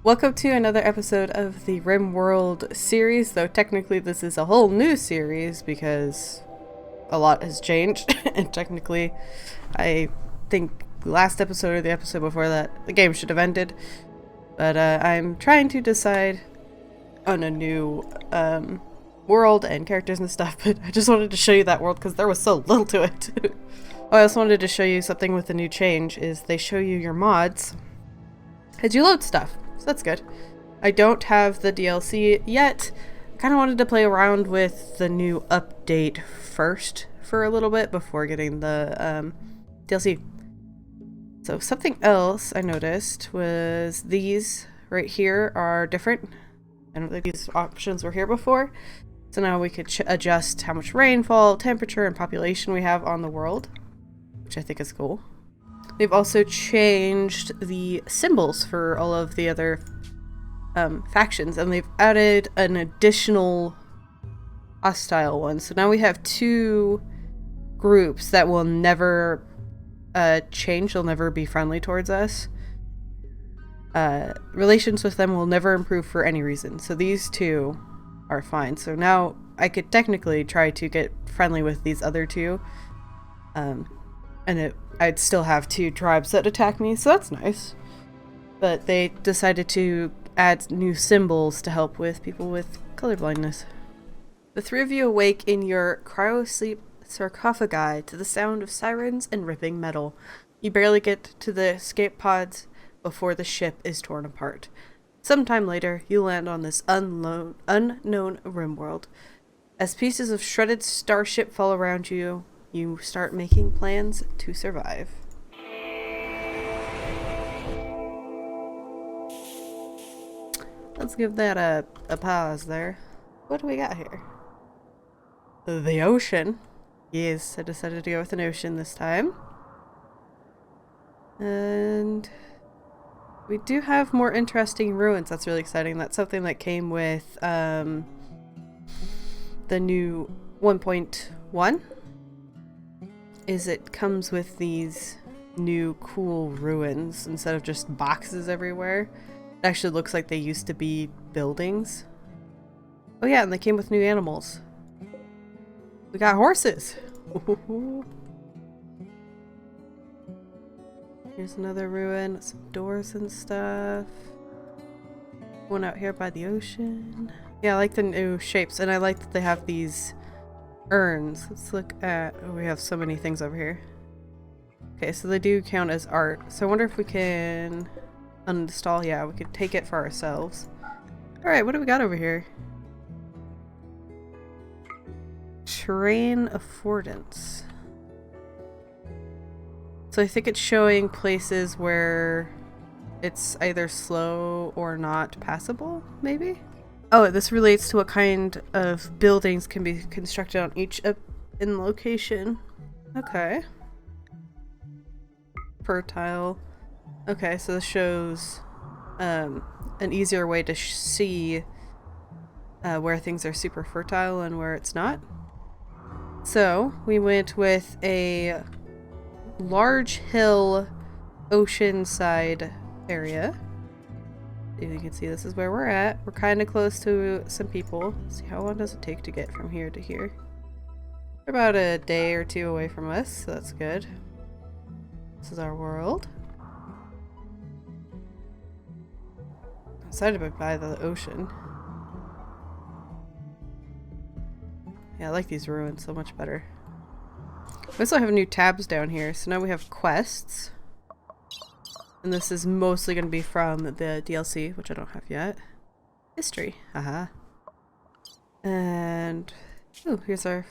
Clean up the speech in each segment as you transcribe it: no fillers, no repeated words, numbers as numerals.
Welcome to another episode of the RimWorld series, though technically this is a whole new series because a lot has changed, and technically I think last episode or the episode before that, the game should have ended. But I'm trying to decide on a new world and characters and stuff, but I just wanted to show you that world because there was so little to it. I also wanted to show you something with the new change, is they show you your mods as you load stuff. So that's good. I don't have the DLC yet. Kind of wanted to play around with the new update first for a little bit before getting the DLC. So something else I noticed was these right here are different. I don't think these options were here before. So now we could adjust how much rainfall, temperature, and population we have on the world, which I think is cool. They've also changed the symbols for all of the other factions, and they've added an additional hostile one. So now we have two groups that will never change. They'll never be friendly towards us. Relations with them will never improve for any reason. So these two are fine. So now I could technically try to get friendly with these other two. And I'd still have two tribes that attack me, so that's nice. But they decided to add new symbols to help with people with colorblindness. The three of you awake in your cryo-sleep sarcophagi to the sound of sirens and ripping metal. You barely get to the escape pods before the ship is torn apart. Sometime later, you land on this unknown RimWorld. As pieces of shredded starship fall around you, you start making plans to survive. Let's give that a pause there. What do we got here? The ocean. Yes, I decided to go with an ocean this time. And we do have more interesting ruins. That's really exciting. That's something that came with the new 1.1. Is it comes with these new cool ruins instead of just boxes everywhere. It actually looks like they used to be buildings. Oh yeah, and they came with new animals. We got horses. Here's another ruin, some doors and stuff. One out here by the ocean. Yeah, I like the new shapes, and I like that they have these urns. Let's look at... oh, we have so many things over here. Okay, so they do count as art. So I wonder if we can uninstall. Yeah, we could take it for ourselves. Alright, what do we got over here? Terrain affordance. So I think it's showing places where it's either slow or not passable, maybe? Oh, this relates to what kind of buildings can be constructed on each in location. Okay. Fertile. Okay, so this shows an easier way to see where things are super fertile and where it's not. So we went with a large hill oceanside area. You can see this is where we're at. We're kind of close to some people. Let's see, how long does it take to get from here to here? We're about a day or two away from us, so that's good. This is our world. I'm excited to be by the ocean. Yeah, I like these ruins so much better. We also have new tabs down here, so now we have quests. And this is mostly going to be from the DLC, which I don't have yet. History. Haha. And oh, here's our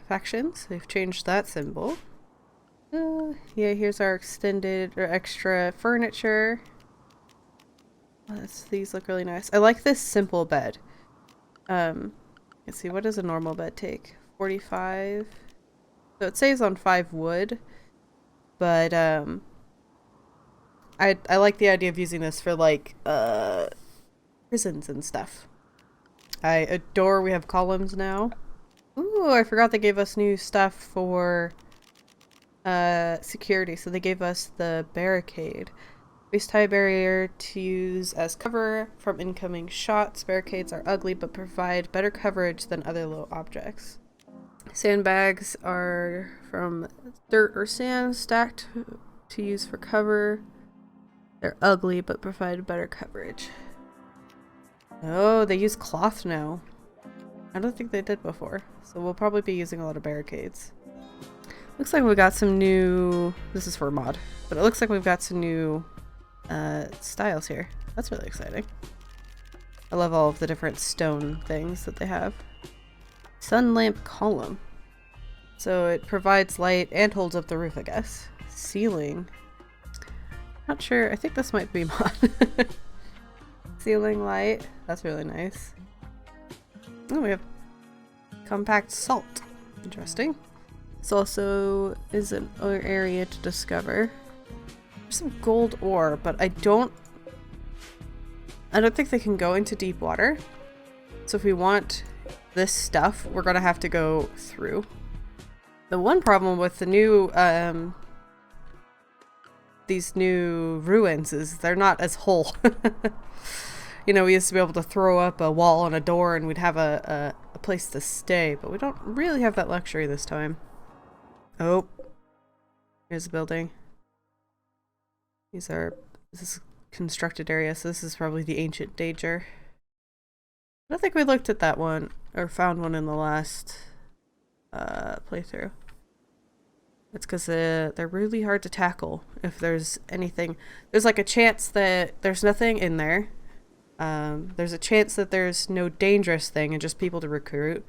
factions. They've changed that symbol. Yeah, here's our extended or extra furniture. These look really nice. I like this simple bed. Let's see, what does a normal bed take? 45. So it saves on 5 wood, but I like the idea of using this for like prisons and stuff. I adore we have columns now. Ooh, I forgot they gave us new stuff for security. So they gave us the barricade. Waist high barrier to use as cover from incoming shots. Barricades are ugly but provide better coverage than other low objects. Sandbags are from dirt or sand stacked to use for cover. They're ugly but provide better coverage. Oh, they use cloth now. I don't think they did before. So we'll probably be using a lot of barricades. Looks like we got some new... This is for mod. But it looks like we've got some new styles here. That's really exciting. I love all of the different stone things that they have. Sun lamp column. So it provides light and holds up the roof, I guess. Ceiling. Not sure. I think this might be mod. Ceiling light. That's really nice. Oh, we have compact salt. Interesting. This also is another area to discover. There's some gold ore, but I don't think they can go into deep water. So if we want this stuff, we're gonna have to go through. The one problem with the new these new ruins is they're not as whole. You know, we used to be able to throw up a wall and a door and we'd have a place to stay, but we don't really have that luxury this time. Oh, here's a building. This is constructed area, so this is probably the ancient danger. I don't think we looked at that one or found one in the last playthrough. It's because they're really hard to tackle if there's anything. There's like a chance that there's nothing in there. There's a chance that there's no dangerous thing and just people to recruit.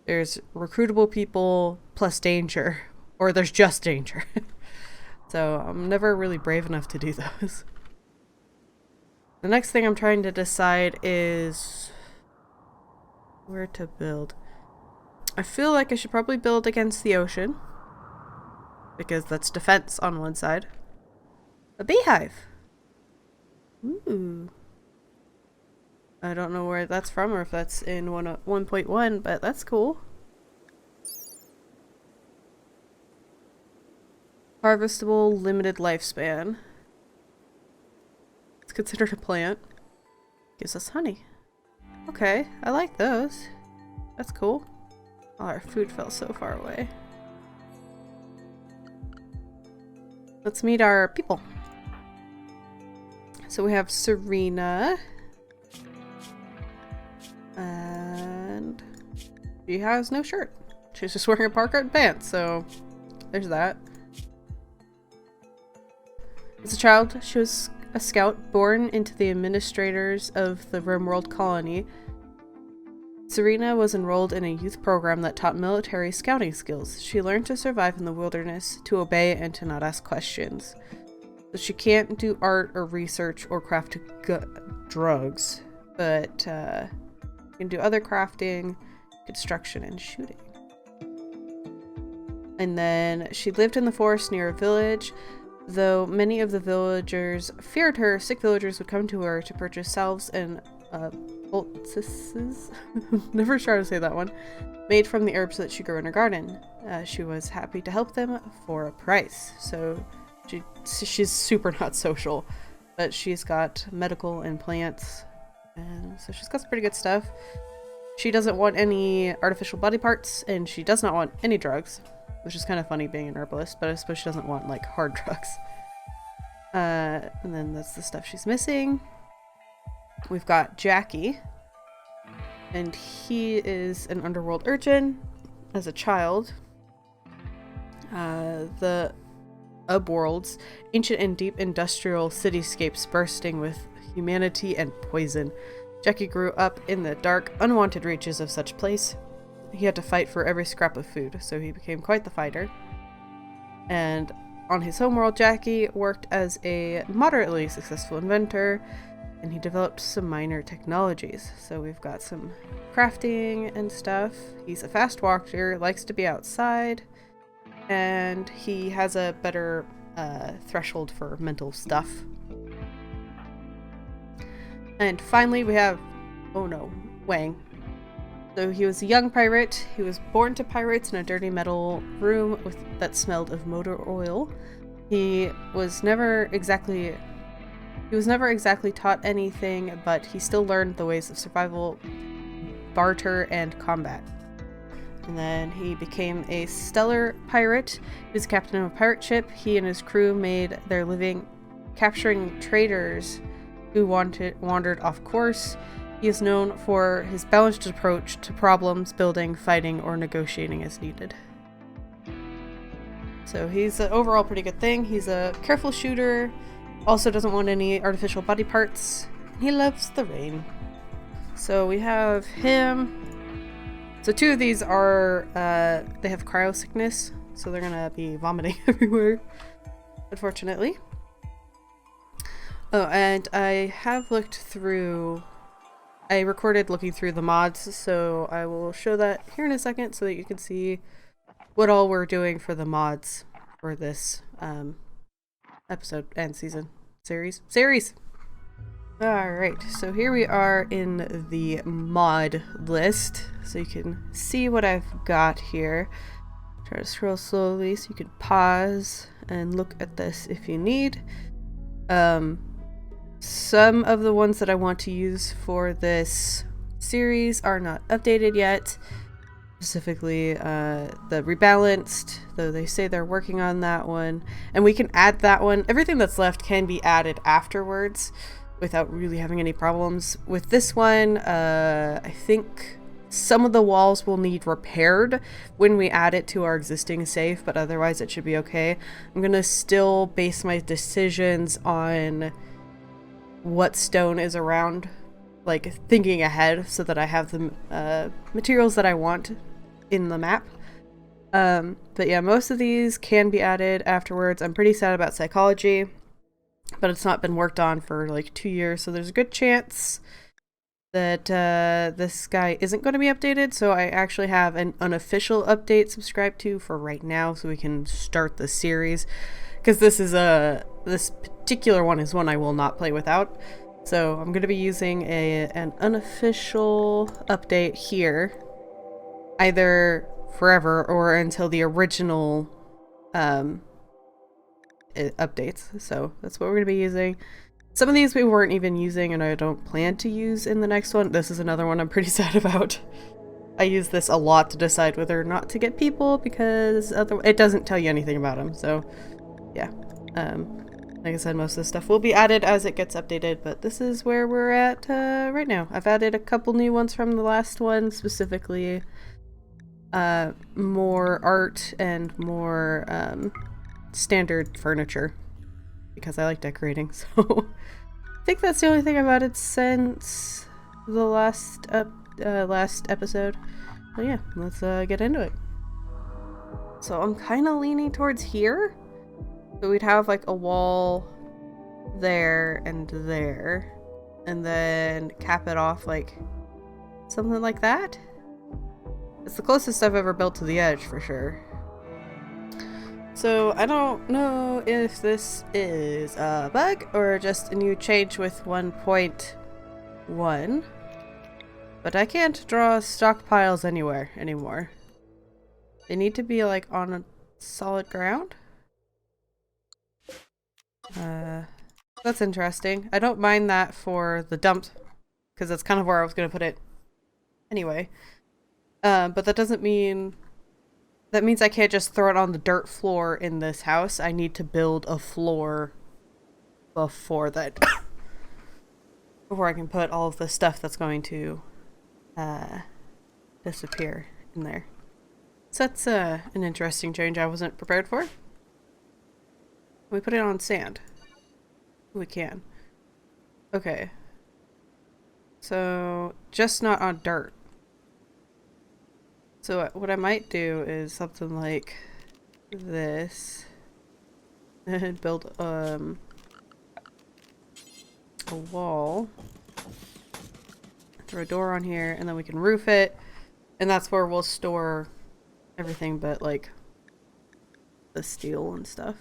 There's recruitable people plus danger, or there's just danger. So I'm never really brave enough to do those. The next thing I'm trying to decide is where to build. I feel like I should probably build against the ocean, because that's defense on one side. A beehive! Ooh. I don't know where that's from or if that's in 1.1, but that's cool. Harvestable, limited lifespan. It's considered a plant. Gives us honey. Okay, I like those. That's cool. Oh, our food fell so far away. Let's meet our people. So we have Serena. And she has no shirt. She's just wearing a parka and pants, so there's that. As a child, she was a scout born into the administrators of the RimWorld colony. Serena was enrolled in a youth program that taught military scouting skills. She learned to survive in the wilderness, to obey, and to not ask questions. So she can't do art or research or craft drugs, but can do other crafting, construction, and shooting. And then she lived in the forest near a village. Though many of the villagers feared her, sick villagers would come to her to purchase salves and poultices. Never sure how to say that one. Made from the herbs that she grew in her garden. She was happy to help them for a price. So she's super not social, but she's got medical and plants, and so she's got some pretty good stuff. She doesn't want any artificial body parts, and she does not want any drugs. Which is kind of funny being an herbalist, but I suppose she doesn't want, like, hard drugs. And then that's the stuff she's missing. We've got Jackie. And he is an underworld urchin as a child. The Upworlds, ancient and deep industrial cityscapes bursting with humanity and poison. Jackie grew up in the dark, unwanted reaches of such place. He had to fight for every scrap of food, so he became quite the fighter. And on his homeworld, Jackie worked as a moderately successful inventor, and he developed some minor technologies. So we've got some crafting and stuff. He's a fast walker, likes to be outside, and he has a better threshold for mental stuff. And finally we have, oh no, Wang. So he was a young pirate. He was born to pirates in a dirty metal room that smelled of motor oil. He was never exactly He was never exactly taught anything, but he still learned the ways of survival, barter, and combat. And then he became a stellar pirate. He was captain of a pirate ship. He and his crew made their living capturing traders who wandered off course. He is known for his balanced approach to problems, building, fighting, or negotiating as needed. So he's an overall pretty good thing. He's a careful shooter, also doesn't want any artificial body parts. He loves the rain. So we have him. So two of these are, they have cryo sickness, so they're gonna be vomiting everywhere, unfortunately. Oh, and I have looked through, I recorded looking through the mods, so I will show that here in a second so that you can see what all we're doing for the mods for this episode and series. Alright, so here we are in the mod list, so you can see what I've got here. Try to scroll slowly so you can pause and look at this if you need. Some of the ones that I want to use for this series are not updated yet. Specifically, the rebalanced, though they say they're working on that one. And we can add that one. Everything that's left can be added afterwards without really having any problems. With this one, I think some of the walls will need repaired when we add it to our existing safe, but otherwise it should be okay. I'm gonna still base my decisions on what stone is around, like thinking ahead so that I have the materials that I want in the map. But yeah, most of these can be added afterwards. I'm pretty sad about psychology, but it's not been worked on for like 2 years, so there's a good chance that this guy isn't going to be updated. So I actually have an unofficial update subscribed to for right now, so we can start the series, because this particular one is one I will not play without. So I'm going to be using an unofficial update here, either forever or until the original updates. So that's what we're going to be using. Some of these we weren't even using and I don't plan to use in the next one. This is another one I'm pretty sad about. I use this a lot to decide whether or not to get people, because it doesn't tell you anything about them. So yeah, like I said, most of this stuff will be added as it gets updated, but this is where we're at right now. I've added a couple new ones from the last one, specifically more art and more standard furniture, because I like decorating. So I think that's the only thing I've added since the last episode. But yeah, let's get into it. So I'm kind of leaning towards here. So we'd have like a wall there, and then cap it off like something like that. It's the closest I've ever built to the edge for sure. So I don't know if this is a bug or just a new change with 1.1, but I can't draw stockpiles anywhere anymore. They need to be like on a solid ground. That's interesting. I don't mind that for the dump, because that's kind of where I was going to put it anyway. But that doesn't mean... That means I can't just throw it on the dirt floor in this house. I need to build a floor before that. Before I can put all of the stuff that's going to disappear in there. So that's an interesting change I wasn't prepared for. We put it on sand. We can. Okay. So, just not on dirt. So what I might do is something like this. And build a wall. Throw a door on here, and then we can roof it. And that's where we'll store everything but like the steel and stuff.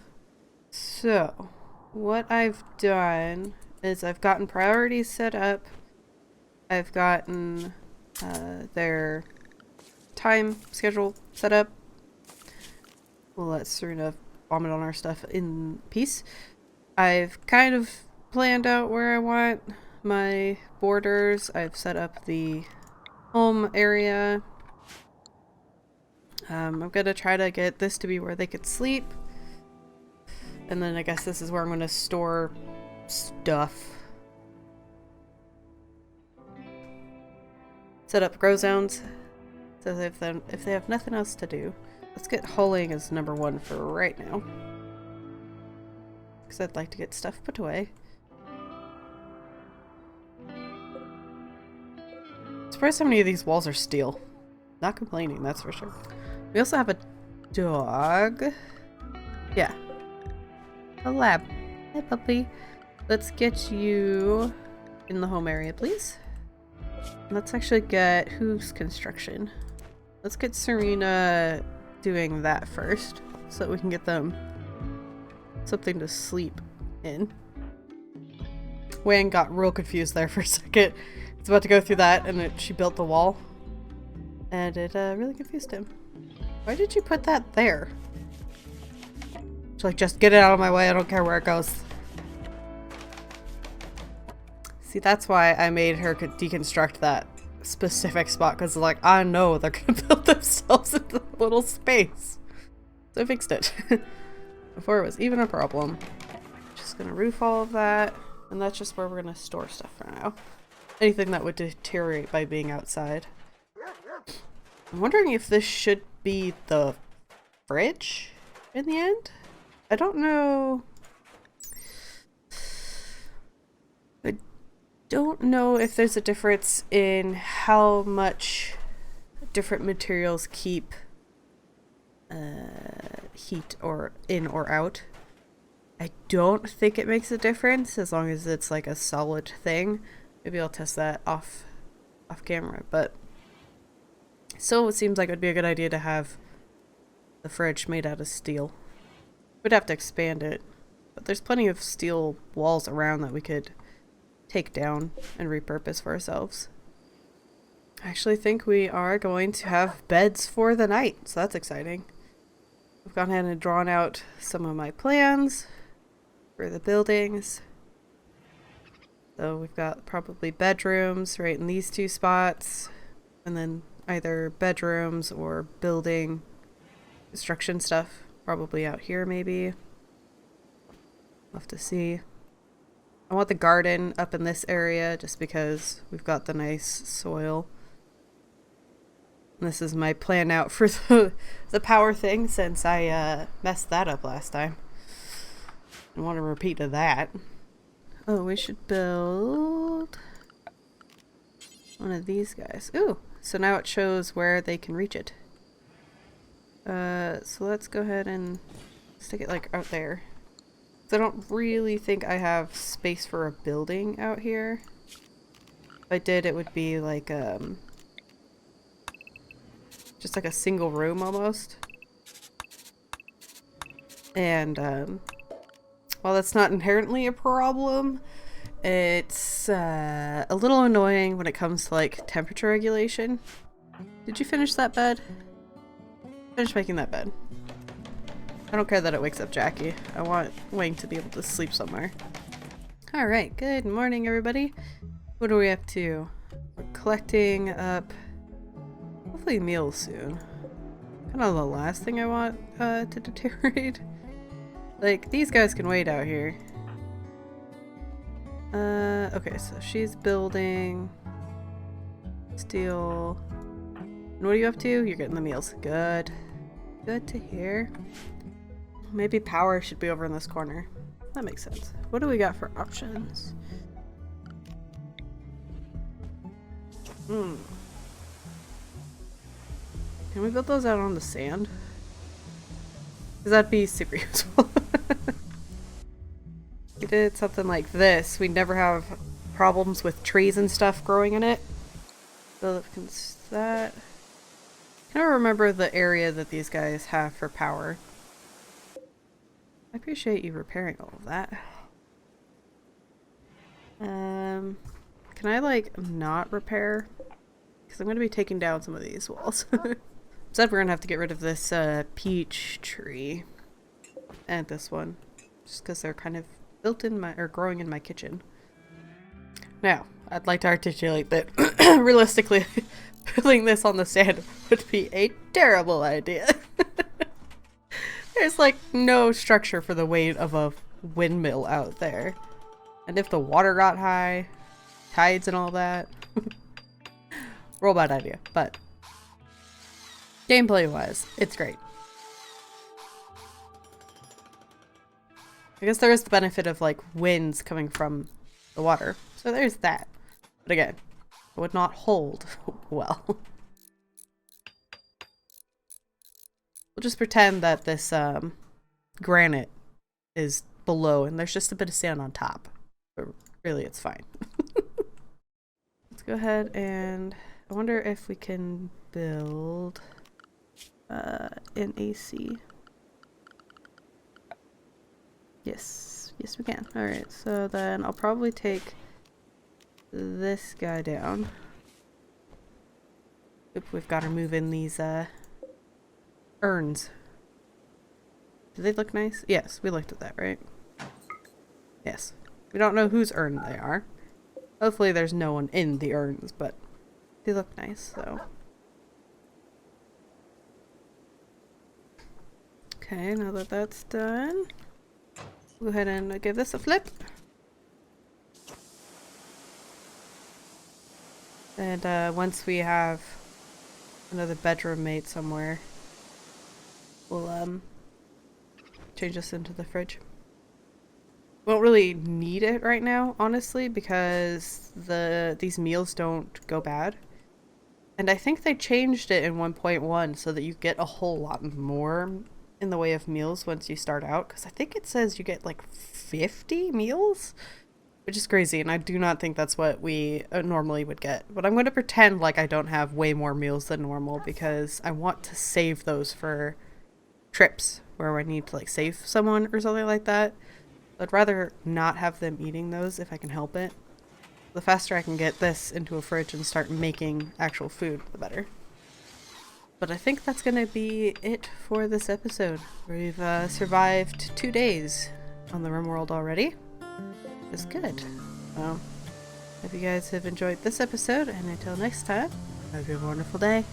So, what I've done is I've gotten priorities set up. I've gotten their time schedule set up. We'll let Serena vomit on our stuff in peace. I've kind of planned out where I want my borders. I've set up the home area. I'm gonna try to get this to be where they could sleep. And then I guess this is where I'm gonna store stuff. Set up grow zones. So if they have nothing else to do. Let's get hulling as number 1 for right now. Because I'd like to get stuff put away. Surprised how many of these walls are steel. Not complaining, that's for sure. We also have a dog. Yeah. A lab. Hi, puppy. Let's get you in the home area, please. Let's actually get who's construction. Let's get Serena doing that first so that we can get them something to sleep in. Wayne got real confused there for a second. It's about to go through that and she built the wall. And it really confused him. Why did you put that there? She's like, just get it out of my way, I don't care where it goes. See, that's why I made her deconstruct that specific spot, because like, I know they're gonna build themselves into a little space. So I fixed it. Before it was even a problem. Just gonna roof all of that, and that's just where we're gonna store stuff for now. Anything that would deteriorate by being outside. I'm wondering if this should be the fridge in the end? I don't know. I don't know if there's a difference in how much different materials keep heat or in or out. I don't think it makes a difference as long as it's like a solid thing. Maybe I'll test that off camera, but still it seems like it would be a good idea to have the fridge made out of steel. We'd have to expand it, but there's plenty of steel walls around that we could take down and repurpose for ourselves. I actually think we are going to have beds for the night, so that's exciting. I've gone ahead and drawn out some of my plans for the buildings. So we've got probably bedrooms right in these 2 spots, and then either bedrooms or building construction stuff probably out here maybe. We'll have to see. I want the garden up in this area just because we've got the nice soil. And this is my plan out for the power thing since I messed that up last time. I want to repeat that. Oh, we should build one of these guys. Ooh, so now it shows where they can reach it. So let's go ahead and stick it like out there. So I don't really think I have space for a building out here. If I did, it would be like just like a single room almost. And while that's not inherently a problem, it's a little annoying when it comes to like temperature regulation. Did you finish that bed? Finish making that bed. I don't care that it wakes up Jackie. I want Wayne to be able to sleep somewhere. Alright, good morning everybody. What are we up to? We're collecting up hopefully meals soon. Kind of the last thing I want to deteriorate. Like, these guys can wait out here. Okay, so she's building steel. And what are you up to? You're getting the meals. Good. Good to hear. Maybe power should be over in this corner. That makes sense. What do we got for options? Can we build those out on the sand? Because that'd be super useful. We did something like this, we'd never have problems with trees and stuff growing in it. So that. I don't remember the area that these guys have for power. I appreciate you repairing all of that. Can I like not repair? Because I'm going to be taking down some of these walls. Said we're going to have to get rid of this peach tree. And this one. Just because they're kind of built in my, or growing in my kitchen. Now, I'd like to articulate that realistically, putting this on the sand would be a terrible idea. There's like no structure for the weight of a windmill out there. And if the water got high, tides and all that, real bad idea. But gameplay wise, it's great. I guess there is the benefit of like winds coming from the water. So there's that. But again, it would not hold well. We'll just pretend that this granite is below and there's just a bit of sand on top. But really, it's fine. Let's go ahead and I wonder if we can build an AC. Yes, yes we can. Alright, so then I'll probably take this guy down. Oop, we've got to move in these urns. Do they look nice? Yes, we looked at that, right? Yes. We don't know whose urn they are. Hopefully there's no one in the urns, but they look nice, so. Okay, now that that's done, go ahead and give this a flip. And once we have another bedroom mate somewhere, we'll change this into the fridge. We don't really need it right now, honestly, because these meals don't go bad. And I think they changed it in 1.1 so that you get a whole lot more in the way of meals once you start out, because I think it says you get like 50 meals, which is crazy, and I do not think that's what we normally would get. But I'm going to pretend like I don't have way more meals than normal because I want to save those for trips where I need to like save someone or something like that. I'd rather not have them eating those if I can help it. The faster I can get this into a fridge and start making actual food, the better. But I think that's going to be it for this episode. We've survived 2 days on the RimWorld already. It's good. Well, hope you guys have enjoyed this episode, and until next time, have a wonderful day.